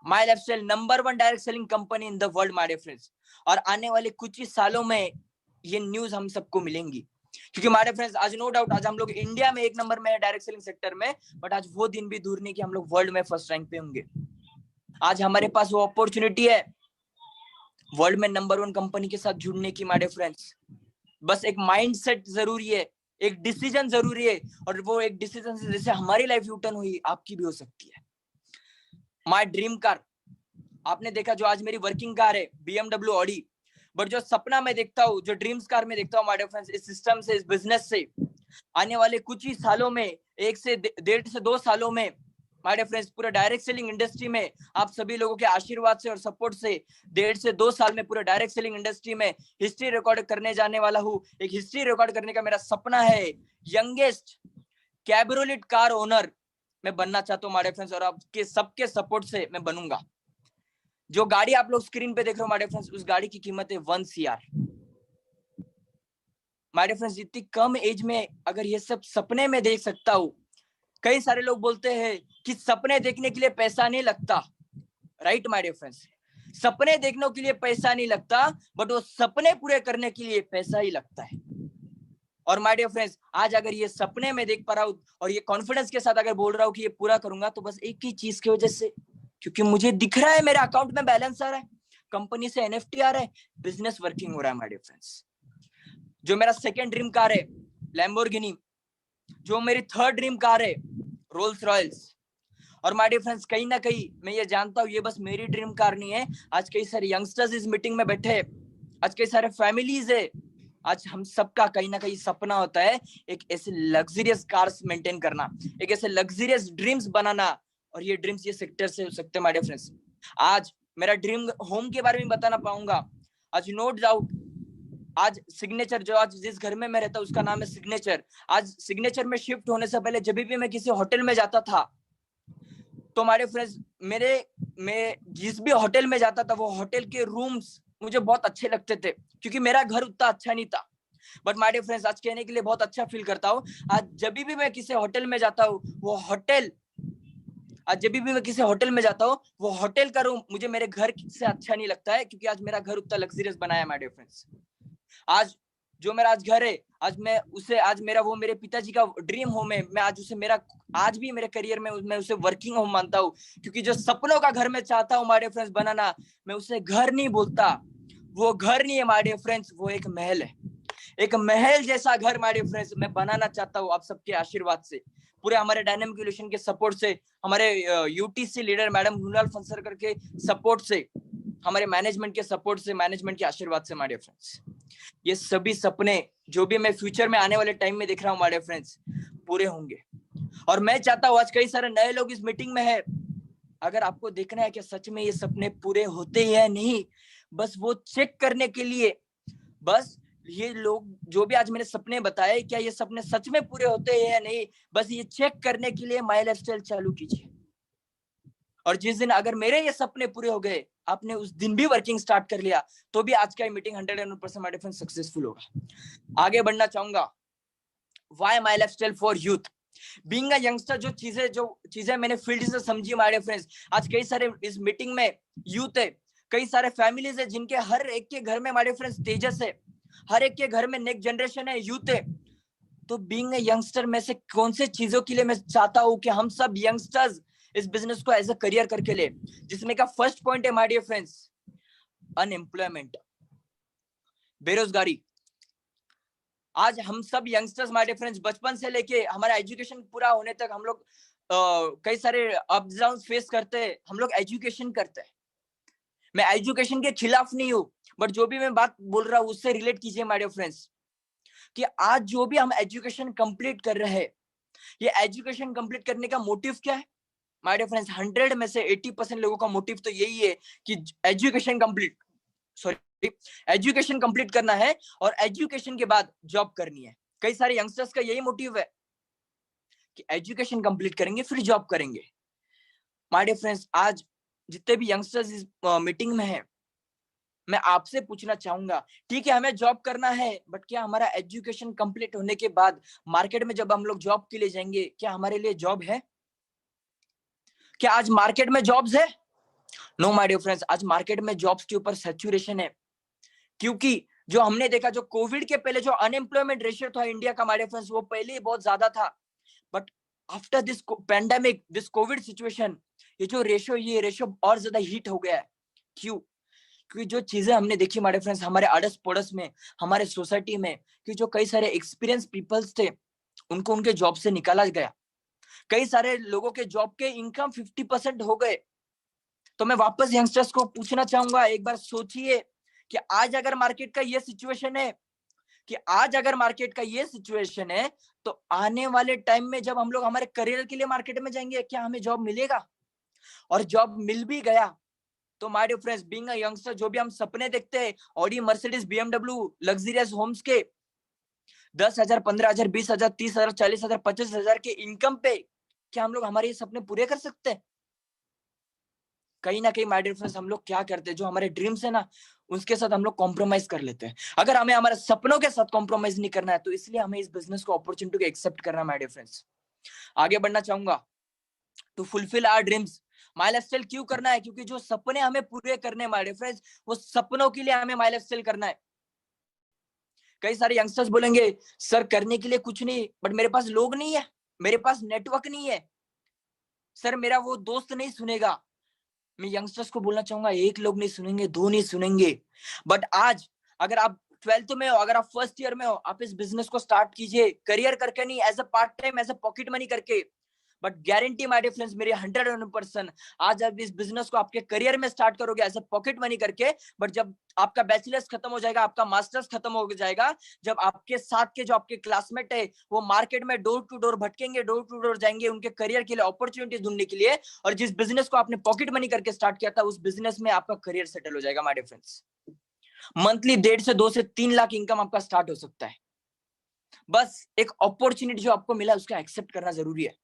my lifestyle number 1 direct selling company in the world my dear friends. और आने वाले कुछ ही सालों में ये न्यूज हम सबको मिलेंगी, क्योंकि माय डियर फ्रेंड्स आज नो डाउट आज हम लोग इंडिया में 1 नंबर में है डायरेक्ट सेलिंग सेक्टर में, बट आज वो दिन भी दूर नहीं कि हम लोग वर्ल्ड में फर्स्ट रैंक पे होंगे। आज हमारे पास वो अपॉर्चुनिटी है वर्ल्ड में नंबर 1 कंपनी के साथ जुड़ने की माय डियर फ्रेंड्स। बस एक माइंडसेट जरूरी है, एक डिसीजन जरूरी है, और वो एक डिसीजन से जैसे हमारी लाइफ यू टर्न हुई आपकी भी हो सकती है। माय ड्रीम कार, आपने देखा जो आज मेरी वर्किंग कार है BMW ऑडी, बट जो सपना मैं देखता हूँ, जो ड्रीम्स कार में देखता हूँ माय डियर फ्रेंड्स, इस सिस्टम से, इस बिजनेस से आने वाले कुछ ही सालों में, 1 से 2 सालों में माय डियर फ्रेंड्स, पूरा डायरेक्ट सेलिंग इंडस्ट्री में आप सभी लोगों के आशीर्वाद से और सपोर्ट से 1.5 से 2 साल में पूरा डायरेक्ट सेलिंग इंडस्ट्री में हिस्ट्री रिकॉर्ड करने जाने वाला हूँ। एक हिस्ट्री रिकॉर्ड करने का मेरा सपना है, यंगेस्ट कैब्रोलेट कार ओनर मैं बनना चाहता हूँ माय डियर फ्रेंड्स, और आपके सबके सपोर्ट से मैं बनूंगा। जो गाड़ी आप लोग स्क्रीन पे देख रहे हो माय डियर फ्रेंड्स, उस गाड़ी की कीमत है 1 CR। माय डियर फ्रेंड्स, इतनी कम एज में अगर ये सब सपने में देख सकता हूँ, कई सारे लोग बोलते हैं कि सपने देखने के लिए पैसा नहीं लगता, राइट माय डियर फ्रेंड्स, सपने देखने के लिए पैसा नहीं लगता, बट वो सपने पूरे करने के लिए पैसा ही लगता है। और माय डियर फ्रेंड्स, आज अगर ये सपने में देख पा रहा हूँ और ये कॉन्फिडेंस के साथ अगर बोल रहा हूँ कि ये पूरा करूंगा, तो बस एक ही चीज की वजह से, क्योंकि मुझे दिख रहा है मेरे अकाउंट में बैलेंस आ रहा है, कंपनी से NFT आ रहा है, बिजनेस वर्किंग हो रहा है माय डियर फ्रेंड्स। जो मेरा सेकंड ड्रीम कार है लैम्बोर्गिनी, जो मेरी थर्ड ड्रीम कार है रोल्स रॉयल्स। और माय डियर फ्रेंड्स, कहीं ना कहीं मैं ये जानता हूँ ये बस मेरी ड्रीम कार नहीं है, आज कई सारे यंगस्टर्स इस मीटिंग में बैठे हैं, आज कई सारे फैमिलीज है, आज हम सबका कहीं ना कहीं सपना होता है एक ऐसे लग्जरियस कार्स मेंटेन करना, एक ऐसे लग्जरियस ड्रीम्स बनाना, और ये ड्रीम्स ये सेक्टर से हो सकते हैं माय डियर फ्रेंड्स। आज मेरा ड्रीम होम के बारे में बताना पाऊंगा। आज नो डाउट आज सिग्नेचर, जो आज जिस घर में मैं रहता हूँ उसका नाम है सिग्नेचर। आज सिग्नेचर में शिफ्ट होने से पहले जब भी मैं किसी होटल में जाता था, तो हमारे फ्रेंड्स मैं जिस भी होटल में जाता था वो होटल के रूम्स मुझे बहुत अच्छे लगते थे, क्योंकि मेरा घर उतना अच्छा नहीं था। बट माय डियर फ्रेंड्स, आज कहने के लिए बहुत अच्छा फील करता हूँ, आज जब भी मैं किसी होटल में जाता हूँ वो होटल, आज जब भी मैं किसी होटल में जाता हूँ वो होटल का रूम मुझे मेरे घर से अच्छा नहीं लगता है, क्योंकि आज मेरा घर उतना लग्जरियस बनाया माय डियर फ्रेंड्स। आज जो मेरा आज घर है, आज मैं उसे, आज मेरा वो मेरे पिताजी का ड्रीम होम है, मैं आज उसे मेरा, आज भी मेरे करियर में मैं उसे वर्किंग होम मानता हूँ, क्योंकि जो सपनों का घर मैं चाहता हूँ माय डियर फ्रेंड्स बनाना, मैं उसे घर नहीं बोलता, वो घर नहीं है माय डियर फ्रेंड्स, वो एक महल है, एक महल जैसा घर माय डियर फ्रेंड्स मैं बनाना चाहता हूँ आप सबके आशीर्वाद से, पूरे हमारे डायनामिक इवोल्यूशन के सपोर्ट से, हमारे UTC लीडर मैडम रूनल फंसर करके सपोर्ट से, हमारे मैनेजमेंट के सपोर्ट से, मैनेजमेंट के आशीर्वाद से माय डियर फ्रेंड्स, ये सभी सपने जो भी मैं फ्यूचर में आने वाले टाइम में देख रहा हूँ माय डियर फ्रेंड्स पूरे होंगे। और मैं चाहता हूँ, आज कई सारे नए लोग इस मीटिंग में है, अगर आपको देखना है कि सच में ये सपने पूरे होते हैं या नहीं, बस वो चेक करने के लिए, बस ये लोग जो भी आज मैंने सपने बताए, क्या ये सपने सच में पूरे होते हैं या नहीं, बस ये चेक करने के लिए माय लाइफस्टाइल चालू कीजिए। और जिस दिन अगर मेरे ये सपने पूरे हो गए, आपने उस दिन भी वर्किंग स्टार्ट कर लिया, तो भी आज का मीटिंग 100% माय डिफरेंस सक्सेसफुल होगा। आगे बढ़ना चाहूंगा, why my lifestyle for youth, being a youngster, जो चीजें मैंने फील्ड से समझी माय डियर फ्रेंड्स, आज कई सारे इस मीटिंग में यूथ है, कई सारे फैमिलीज है, जिनके हर एक के घर में माय डियर फ्रेंड्स तेजस है, हर एक के घर में नेक्स्ट जनरेशन है, यूथ है। तो बीइंग अ यंगस्टर में से कौन से चीजों के लिए मैं चाहता हूँ कि हम सब यंगस्टर्स इस बिजनेस को एज अ करियर करके ले, जिसमें का फर्स्ट पॉइंट है माय डियर फ्रेंड्स अनएम्प्लॉयमेंट, बेरोजगारी। आज हम सब यंगस्टर्स माय डियर फ्रेंड्स बचपन से लेके हमारा एजुकेशन पूरा होने तक हम लोग कई सारे अप्स डाउन फेस करते हैं, हम लोग एजुकेशन करते हैं। मैं एजुकेशन के खिलाफ नहीं हूँ, बट जो भी मैं बात बोल रहा हूँ उससे रिलेट कीजिए माय डियर फ्रेंड्स, कि आज जो भी हम एजुकेशन कंप्लीट कर रहे हैं, ये एजुकेशन कंप्लीट करने का मोटिव क्या है माय डियर फ्रेंड्स? 100 में से 80% लोगों का मोटिव तो यही है कि एजुकेशन कंप्लीट करना है और एजुकेशन के बाद जॉब करनी है। कई सारे यंगस्टर्स का यही मोटिव है कि एजुकेशन कंप्लीट करेंगे फिर जॉब करेंगे। माय डियर फ्रेंड्स, आज जितने भी यंगस्टर्स इस मीटिंग में है, मैं आपसे पूछना चाहूंगा, ठीक है हमें जॉब करना है, बट क्या हमारा एजुकेशन कंप्लीट होने के बाद मार्केट में जब हम लोग जॉब के लिए जाएंगे, क्या हमारे लिए जॉब है? क्या आज मार्केट में जॉब्स है? नो माय डियर फ्रेंड्स, आज मार्केट में जॉब्स के ऊपर सैचुरेशन है, क्योंकि जो हमने देखा, जो कोविड के पहले जो अनएम्प्लॉयमेंट रेशियो था इंडिया का माय डियर फ्रेंड्स, वो पहले ही बहुत ज्यादा था, but after this pandemic, this Covid situation, ये रेशियो और ज्यादा हीट हो गया है। क्यों? क्योंकि जो चीजें हमने देखी माय डियर फ्रेंड्स हमारे अड़स पड़ोस में, हमारे सोसाइटी में, कि जो कई सारे एक्सपीरियंस पीपल्स थे, उनको उनके जॉब से निकाला गया। कई सारे लोगों के जॉब के इनकम 50% हो गए। तो मैं वापस यंगस्टर्स को पूछना चाहूंगा, एक बार सोचिए कि आज अगर मार्केट का ये सिचुएशन है, तो आने वाले टाइम में जब हम लोग हमारे करियर के लिए मार्केट में जाएंगे, क्या हमें जॉब मिलेगा? और जॉब मिल भी गया तो my dear friends, being a youngster, जो भी हम सपने देखते हैं, Audi, Mercedes, BMW, luxurious homes के 10,000, 15,000, 20,000, 30,000, 40,000, 25,000 के इनकम पे, क्या हम लोग हमारे ये सपने पूरे कर सकते हैं? कहीं ना कहीं माय डियर फ्रेंड्स, हम लोग क्या करते हैं, जो हमारे ड्रीम्स है ना, उसके साथ हम लोग कॉम्प्रोमाइज कर लेते हैं। अगर हमें हमारे सपनों के साथ कॉम्प्रोमाइज नहीं करना है, तो इसलिए हमें इस बिजनेस को, अपॉर्चुनिटी को एक्सेप्ट करना है माय डियर फ्रेंड्स। आगे बढ़ना चाहूंगा, to fulfil our dreams, my lifestyle क्यों करना है? क्योंकि जो सपने हमें पूरे करने हैं माय डियर फ्रेंड्स, वो सपनों के लिए हमें माई लाइफस्टाइल करना है। कई सारे यंगस्टर्स बोलेंगे, सर करने के लिए कुछ नहीं, बट मेरे पास लोग नहीं है, मेरे पास नेटवर्क नहीं है, सर मेरा वो दोस्त नहीं सुनेगा। मैं यंगस्टर्स को बोलना चाहूंगा, एक लोग नहीं सुनेंगे, दो नहीं सुनेंगे, बट आज अगर आप 12th में हो, अगर आप फर्स्ट ईयर में हो, आप इस बिजनेस को स्टार्ट कीजिए, करियर करके नहीं, as a part time, as a pocket money करके। But guarantee my dear friends, मेरी 101%, आज आप इस बिजनेस को आपके करियर में स्टार्ट करोगे एज अ पॉकेट मनी करके, बट जब आपका बैचलर्स खत्म हो जाएगा, आपका मास्टर्स खत्म हो जाएगा, जब आपके साथ के जो आपके क्लासमेट है, वो मार्केट में डोर टू डोर भटकेंगे, डोर टू डोर जाएंगे उनके करियर के लिए, अपॉर्चुनिटी ढूंढने के लिए, और जिस बिजनेस को आपने पॉकेट मनी करके स्टार्ट किया था, उस बिजनेस में आपका करियर सेटल हो जाएगा माय डियर फ्रेंड्स। मंथली 1.5 से 2 से 3 लाख इनकम आपका स्टार्ट हो सकता है। बस एक अपॉर्चुनिटी जो आपको मिला, उसका एक्सेप्ट करना जरूरी है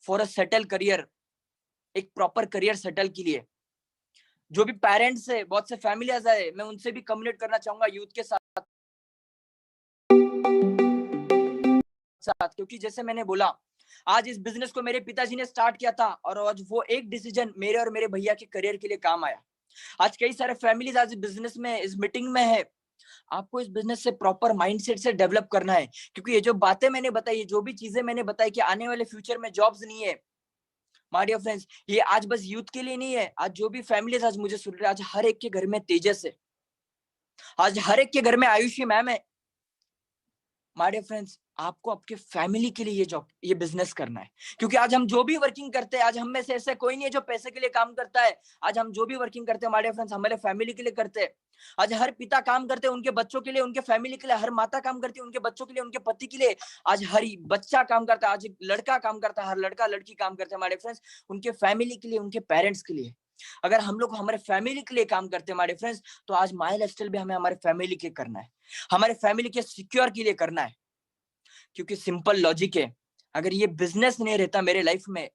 फॉर अ सेटल करियर, एक प्रॉपर करियर सेटल के लिए। जो भी पेरेंट्स है, बहुत से फैमिलीज है, मैं उनसे भी कम्युनिकेट करना चाहूंगा यूथ के साथ, क्योंकि जैसे मैंने बोला, आज इस बिजनेस को मेरे पिताजी ने स्टार्ट किया था, और आज वो एक डिसीजन मेरे और मेरे भैया के करियर के लिए काम आया। आज कई सारे फैमिलीज आज बिजनेस में, इस मीटिंग में है। आपको इस बिजनेस से प्रॉपर माइंडसेट से डेवलप करना है, क्योंकि ये जो बातें मैंने बताई, जो भी चीजें मैंने बताई कि आने वाले फ्यूचर में जॉब्स नहीं है, माय डियर फ्रेंड्स, ये आज बस यूथ के लिए नहीं है। आज जो भी फैमिलीज आज मुझे सुन रहे हैं, आज हर एक के घर में तेजस है, आज हर एक के घर में आयुषी मैम है। माय डियर फ्रेंड्स, आपको आपके फैमिली के लिए ये जॉब, ये बिजनेस करना है, क्योंकि आज हम जो भी वर्किंग करते हैं, आज हम में से ऐसे कोई नहीं है जो पैसे के लिए काम करता है। आज हम जो भी वर्किंग करते हैं माय डियर फ्रेंड्स, हमारे फैमिली के लिए करते हैं। आज हर पिता काम करते हैं उनके बच्चों के लिए, उनके फैमिली के लिए, हर माता काम करती है उनके बच्चों के लिए, उनके पति के लिए। आज हर बच्चा काम करता है, आज एक लड़का काम करता है, हर लड़का लड़की काम करते हैं माय डियर फ्रेंड्स, उनके फैमिली के लिए, उनके पेरेंट्स के लिए। अगर हम लोग हमारे फैमिली के लिए काम करते हैं माय डियर फ्रेंड्स, तो आज माय लाइफस्टाइल भी हमें हमारे फैमिली के करना है, हमारे फैमिली के सिक्योर के लिए करना है। क्योंकि सिंपल लॉजिक है, अगर ये बिजनेस नहीं रहता मेरे लाइफ में,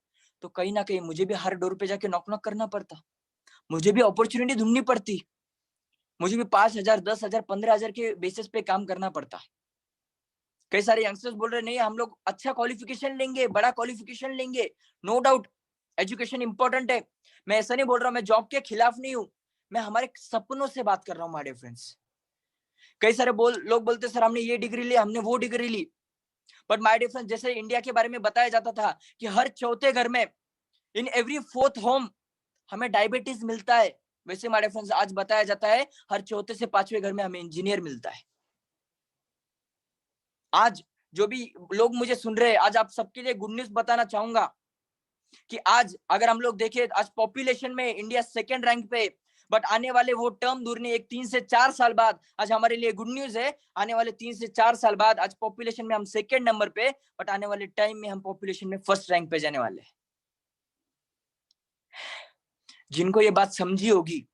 तो कहीं ना कहीं मुझे भी हर डोर पे जाके नॉक नॉक करना पड़ता, मुझे भी अपॉर्चुनिटी ढूंढनी पड़ती, मुझे भी 5,000, 10,000, 15,000 के बेसिस पे काम करना पड़ता। कई सारे यंगस्टर्स बोल रहे नहीं, हम लोग अच्छा क्वालिफिकेशन लेंगे, बड़ा क्वालिफिकेशन लेंगे। नो डाउट, एजुकेशन इंपॉर्टेंट है, मैं ऐसा नहीं बोल रहा हूँ, मैं जॉब के खिलाफ नहीं हूँ, मैं हमारे सपनों से बात कर रहा हूँ माय डियर फ्रेंड्स। कई सारे लोग बोलते सर हमने ये डिग्री ली, हमने वो डिग्री ली, बट माय डियर फ्रेंड्स, जैसे इंडिया के बारे में बताया जाता था कि हर चौथे घर में, इन एवरी फोर्थ होम, हमें डायबिटीज मिलता है, वैसे माय डियर फ्रेंड्स आज बताया जाता है हर चौथे से पांचवें घर में हमें इंजीनियर मिलता है। आज जो भी लोग मुझे सुन रहे हैं, आज आप सबके लिए गुड न्यूज बताना चाहूंगा कि आज अगर हम लोग देखें, आज पॉपुलेशन में इंडिया सेकंड रैंक पे, बट आने वाले वो टर्म दूर नहीं, एक 3 से 4 साल बाद, आज हमारे लिए गुड न्यूज है, आने वाले 3 से 4 साल बाद आज पॉपुलेशन में हम सेकंड नंबर पे, बट आने वाले टाइम में हम पॉपुलेशन में फर्स्ट रैंक पे जाने वाले हैं। जिनको ये बात समझी होगी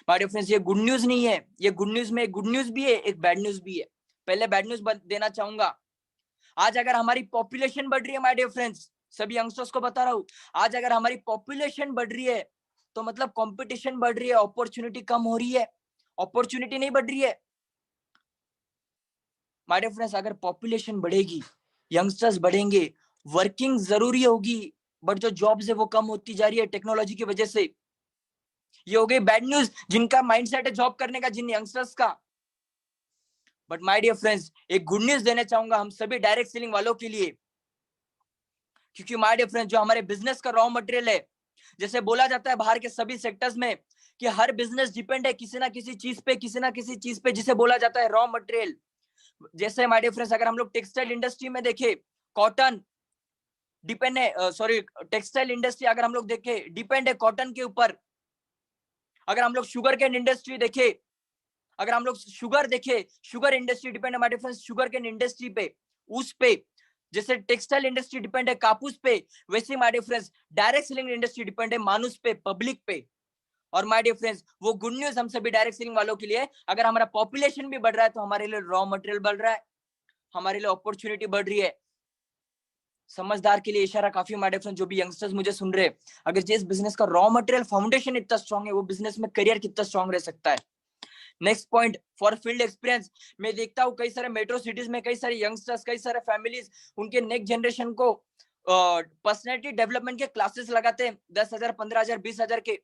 माय डियर फ्रेंड्स, ये गुड न्यूज नहीं है, ये गुड न्यूज में गुड न्यूज भी है, एक बैड न्यूज भी है। पहले बैड न्यूज देना चाहूंगा, आज अगर हमारी पॉपुलेशन बढ़ रही है माय डियर फ्रेंड्स, सभी यंगस्टर्स को बता रहा हूं, आज अगर हमारी पॉपुलेशन बढ़ रही है, तो मतलब कंपटीशन बढ़ रही है, अपॉर्चुनिटी कम हो रही है, अपॉर्चुनिटी नहीं बढ़ रही है। माय डियर फ्रेंड्स, अगर पॉपुलेशन बढ़ेगी, यंगस्टर्स बढ़ेंगे, वर्किंग जरूरी होगी, बट जो जॉब्स है वो कम होती जा रही है टेक्नोलॉजी की वजह से। ये हो गई बैड न्यूज जिनका माइंडसेट है जॉब करने का, जिन यंगस्टर्स का। बट माय डियर फ्रेंड्स, एक गुड न्यूज देना चाहूंगा हम सभी डायरेक्ट सेलिंग वालों के लिए, क्योंकि माय डियर फ्रेंड्स जो हमारे बिजनेस का रॉ मटेरियल है, जैसे बोला जाता है बाहर के सभी सेक्टर्स में कि हर बिजनेस डिपेंड है किसी ना किसी चीज पे, किसी ना किसी चीज पे, जिसे बोला जाता है रॉ मटेरियल। जैसे माय डियर फ्रेंड्स अगर हम लोग टेक्सटाइल इंडस्ट्री में देखें, कॉटन डिपेंड है, सॉरी टेक्सटाइल इंडस्ट्री अगर हम लोग देखें डिपेंड है कॉटन के ऊपर। अगर हम लोग शुगर केन इंडस्ट्री देखे, अगर हम लोग शुगर देखे, शुगर इंडस्ट्री डिपेंड है my dear friends sugar cane industry पे, उस पे। जैसे टेक्सटाइल इंडस्ट्री डिपेंड है कापूस पे, वैसे my dear friends direct selling industry depend है मानुस पे, पब्लिक पे। और माय डियर फ्रेंड्स वो गुड न्यूज हम सभी डायरेक्ट सेलिंग वालों के लिए, अगर हमारा पॉपुलेशन भी बढ़ रहा है तो हमारे लिए रॉ मटेरियल बढ़ रहा है, हमारे लिए अपॉर्चुनिटी बढ़ रही है। समझदार के लिए इशारा काफी माय डियर फ्रेंड्स, जो भी यंगस्टर्स मुझे सुन रहे, अगर जिस बिजनेस का रॉ मटेरियल फाउंडेशन इतना स्ट्रांग है, वो बिजनेस में करियर कितना स्ट्रांग रह सकता है। Next point, for field experience. मैं देखता हूँ कई सारे मेट्रो सिटीज में कई सारे यंगस्टर्स, कई सारे फैमिलीज उनके नेक्स्ट जनरेशन को पर्सनैलिटी डेवलपमेंट के क्लासेस लगाते हैं 10,000, 15,000, 20,000 के।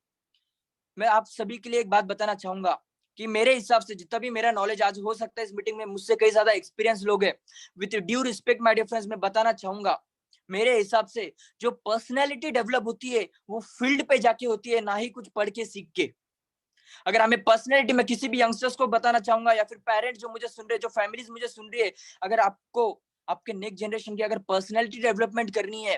मैं आप सभी के लिए एक बात बताना चाहूंगा कि मेरे हिसाब से जितना भी मेरा नॉलेज आज हो सकता है इस मीटिंग में, मुझसे कई ज्यादा एक्सपीरियंस लोग हैं, with due respect my dear friends मैं बताना चाहूंगा, मेरे हिसाब से जो पर्सनैलिटी डेवलप होती है वो फील्ड पे जाके होती है, ना ही कुछ पढ़ के सीख के। अगर हमें पर्सनैलिटी में किसी भी यंगस्टर्स को बताना चाहूंगा, या फिर पेरेंट्स जो मुझे सुन रहे, जो फैमिलीज मुझे सुन रही है, अगर आपको आपके नेक्स्ट जनरेशन की अगर पर्सनैलिटी डेवलपमेंट करनी है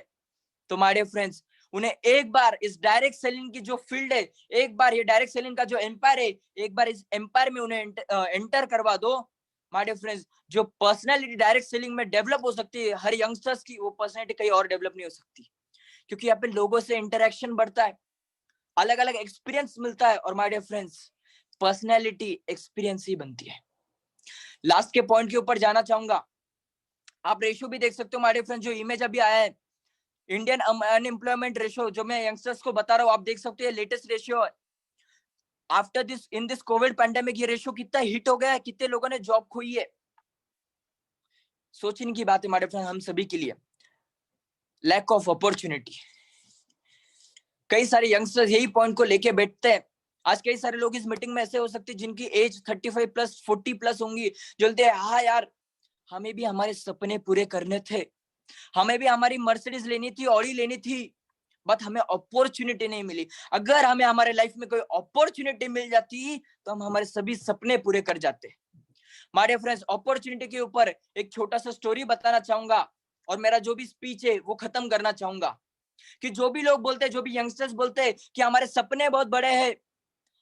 तो माय डियर फ्रेंड्स उन्हें एक बार इस डायरेक्ट सेलिंग की जो फील्ड है, एक बार ये डायरेक्ट सेलिंग का जो एम्पायर है, एक बार इस एम्पायर में उन्हें एंटर करवा दो। माय डियर फ्रेंड्स जो पर्सनैलिटी डायरेक्ट सेलिंग में डेवलप हो सकती है हर यंगस्टर्स की, वो पर्सनैलिटी कहीं और डेवलप नहीं हो सकती, क्योंकि यहाँ पे लोगों से इंटरेक्शन बढ़ता है, अलग अलग एक्सपीरियंस मिलता है, और my dear friends personality experience ही बनती है। लास्ट के पॉइंट के ऊपर जाना चाहूंगा, आप रेशियो भी देख सकते हो माय डियर फ्रेंड्स, जो इमेज अभी आया है इंडियन अनएम्प्लॉयमेंट रेशियो, जो मैं यंगस्टर्स को बता रहा हूँ, आप देख सकते हो लेटेस्ट रेशियो है। After this in this Covid pandemic ये रेशियो कितना हिट हो गया है, कितने लोगों ने जॉब खोई है, सोचने की बात है हमारे फ्रेंड हम सभी के लिए। लैक ऑफ अपॉर्चुनिटी, कई सारे यंगस्टर्स यही पॉइंट को लेके बैठते हैं। आज कई सारे लोग इस मीटिंग में ऐसे हो सकते हैं जिनकी एज 35 प्लस 40 प्लस होंगी, जो बोलते हैं हाँ यार हमें भी हमारे सपने पूरे करने थे, हमें भी हमारी मर्सिडीज लेनी थी, ऑडी लेनी थी, बट हमें अपॉर्चुनिटी नहीं मिली। अगर हमें हमारे लाइफ में कोई अपॉर्चुनिटी मिल जाती तो हम हमारे सभी सपने पूरे कर जाते। माय फ्रेंड्स अपॉर्चुनिटी के ऊपर एक छोटा सा स्टोरी बताना चाहूंगा, और मेरा जो भी स्पीच है वो खत्म करना चाहूंगा। कि जो भी लोग बोलते हैं, जो भी यंगस्टर्स बोलते हैं कि हमारे सपने बहुत बड़े हैं,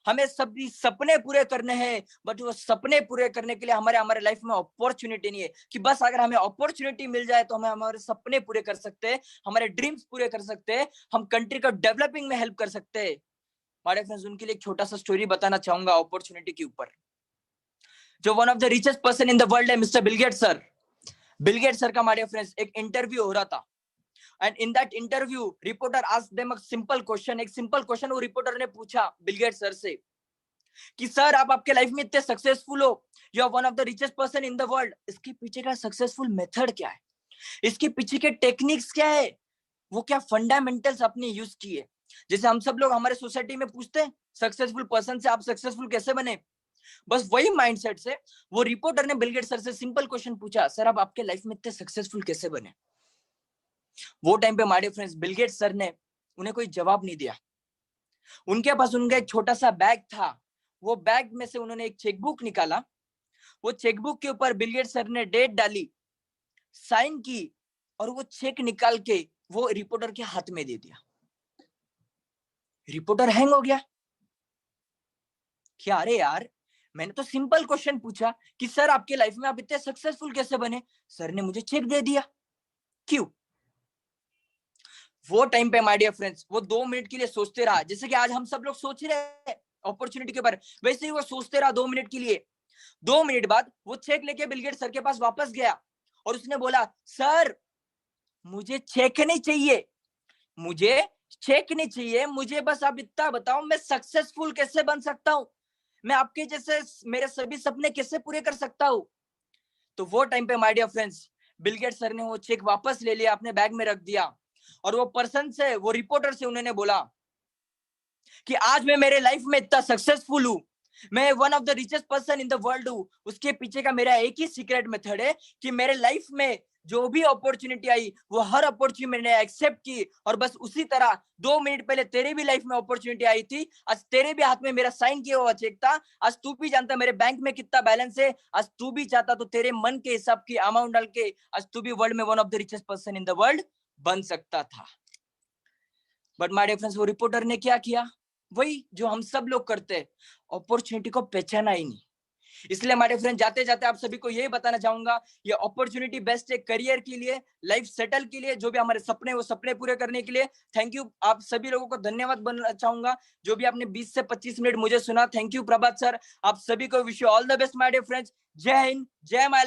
हमें सभी सपने पूरे करने हैं, बट वो सपने पूरे करने के लिए हमारे लाइफ में अपॉर्चुनिटी नहीं है, कि बस अगर हमें अपॉर्चुनिटी मिल जाए तो हमें हमारे सपने पूरे कर सकते हैं, हमारे ड्रीम्स पूरे कर सकते हैं, हम कंट्री को डेवलपिंग में हेल्प कर सकते हैं। हमारे फ्रेंड्स उनके लिए एक छोटा सा स्टोरी बताना चाहूंगा अपॉर्चुनिटी के ऊपर। जो one of the richest person in the world है mister Bill Gates sir. Bill Gates sir का हमारे फ्रेंड्स एक इंटरव्यू हो रहा था, and in that interview reporter asked them a simple question. एक सिंपल क्वेश्चन वो रिपोर्टर ने पूछा बिल गेट्स सर से कि सर आप आपके लाइफ में इतने सक्सेसफुल हो, you are one of the richest person in the world, इसके पीछे का सक्सेसफुल मेथड क्या है, इसके पीछे के टेक्निक्स क्या है, वो क्या फंडामेंटल्स आपने यूज किए। जैसे हम सब लोग हमारे सोसाइटी में पूछते हैं सक्सेसफुल पर्सन से आप सक्सेसफुल कैसे बने, बस वही माइंडसेट से वो रिपोर्टर ने बिल गेट्स सर से सिंपल क्वेश्चन पूछा, सर आप आपके लाइफ में इतने सक्सेसफुल कैसे बने। वो टाइम पे my friends Bill Gates sir ने उन्हें कोई जवाब नहीं दिया। उनके पास उनका एक छोटा सा बैग था, वो बैग में से उन्होंने एक चेकबुक निकाला, वो चेकबुक के ऊपर बिल गेट्स सर ने डेट डाली, साइन की, और वो चेक निकाल के वो रिपोर्टर के हाथ में दे दिया। रिपोर्टर हैंग हो गया, क्या अरे यार मैंने तो सिंपल क्वेश्चन पूछा कि सर आपके लाइफ में आप इतने सक्सेसफुल कैसे बने, सर ने मुझे चेक दे दिया, क्यों। वो टाइम पे माय डियर फ्रेंड्स वो 2 मिनट के लिए सोचते रहा, जैसे कि आज हम सब लोग सोच रहे हैं अपॉर्चुनिटी के बारे, वैसे ही वो सोचते रहा 2 मिनट के लिए। 2 मिनट बाद वो चेक लेके बिल गेट्स सर के पास वापस गया और उसने बोला सर मुझे चेक नहीं चाहिए, मुझे चेक नहीं चाहिए, मुझे बस आप इतना बताओ मैं सक्सेसफुल कैसे बन सकता हूं, मैं आपके जैसे मेरे सभी सपने कैसे पूरे कर सकता हूं। तो वो टाइम पे my dear friends Bill Gates sir ने वो चेक वापस ले लिया, अपने बैग में रख दिया, और वो पर्सन से, वो रिपोर्टर से उन्होंने बोला कि आज मैं मेरे लाइफ में इतना सक्सेसफुल हूं, मैं one of the richest person in the world हूं। उसके पीछे का मेरा एक ही सीक्रेट मेथड है कि मेरे लाइफ में जो भी अपॉर्चुनिटी आई वो हर अपॉर्चुनिटी मैंने एक्सेप्ट की, और बस उसी तरह 2 मिनट पहले तेरे भी लाइफ में अपॉर्चुनिटी आई थी, आज तेरे भी हाथ में मेरा साइन किया हुआ चेक था, आज तू भी जानता मेरे बैंक में कितना बैलेंस है, आज तू भी चाहता तो तेरे मन के हिसाब की अमाउंट डाल के आज तू भी वर्ल्ड में one of the richest person in the world बन सकता था। बट माय डियर फ्रेंड्स, वो रिपोर्टर ने क्या किया? वही जो हम सब लोग करते हैं, अपॉर्चुनिटी को पहचाना ही नहीं। इसलिए हमारे फ्रेंड, जाते जाते आप सभी को यही बताना चाहूंगा, ये अपॉर्चुनिटी बेस्ट है करियर के लिए, लाइफ सेटल के लिए, जो भी हमारे सपने वो सपने पूरे करने के लिए। थैंक यू, आप सभी लोगों को धन्यवाद बोलना चाहूंगा जो भी आपने 20 से 25 मिनट मुझे सुना। थैंक यू प्रभात सर, आप सभी को wish you all the best my dear friends. जय हिंद, जय माय